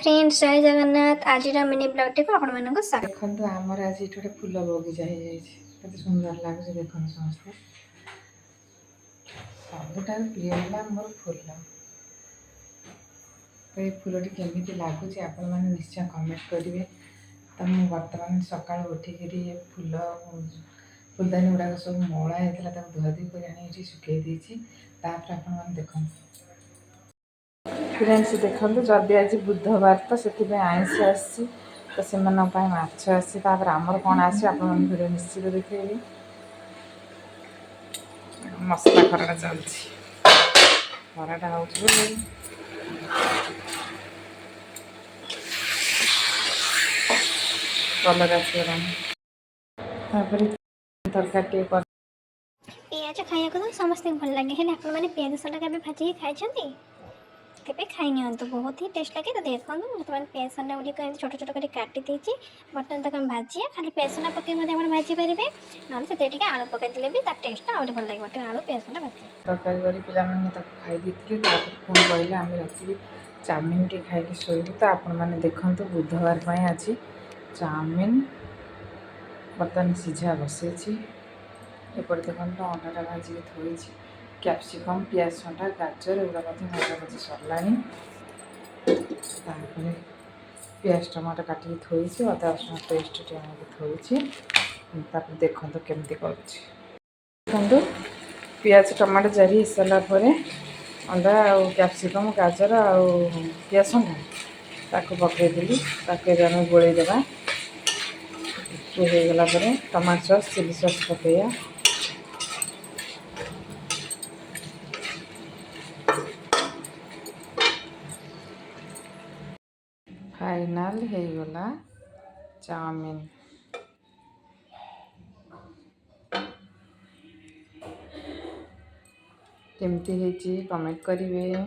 Friends जय जगन्नाथ आज mini blog T को आपण मानको स्वागत। देखो आमर आज गोटे फूल बगीचा हो जाए सुंदर लगे देख समस्त सबुठ प्रिय है मोर फूल तो ये फूल केमी लगुच आपण मैंने निश्चय कमेंट करेंगे। तो मुझे बर्तमान सका उठिक फूल फूलदानी गुड़ाक सब मला होता धुआधुई कर सुखे देपर आप देखो फ्रेंड्स देखो जदि आज बुधवार तो से आईस आसी तो से माछ आसी आमर कौन आस भिडियो निश्चित देखिए। मसला खराटा चलती खराटा हो कलर आसगलानी तरकारी पियाज खाया को समस्त भल लगे हेले आपण माने पियाज सला के भाजी खाई केबे खाई नियंतु बहुत ही टेस्ट लगे। तो देखो बर्तमान पेसना गुड़िक छोट छोट कर काटी देती बर्तमान तक भाजी खाली पेसना पकई भाजी पारे ना से आलू पकई देले भी तार टेस्ट आउट भल लगे आलू पेसना भाजी तरकारी पे खाई पुणी कहले आम राति चाउमिन टी खाई शोलु। तो आपण मैंने देखो बुधवार आज चाउमिन बर्तमान सीझा बसई एपटे देखो अंडाटा भाजिक थोड़ी कैप्सिकम पियाज छंटा गाजर एगुड़ा भजा भजी सरला पियाज टमाटो काटिक थोड़ी अदा रसुण पेस्ट थोड़ी देखो केमती कर देखो पियाज टमाटो जारी सारापर अंडा कैप्सिकम गाजर आ पियाज छंटा पकईदेली आम गोलैदेवा होगला टमाटो सॉस चिली सॉस पकईया फाइनाल होगला चाउमिन। केमती कमेंट करेंगे।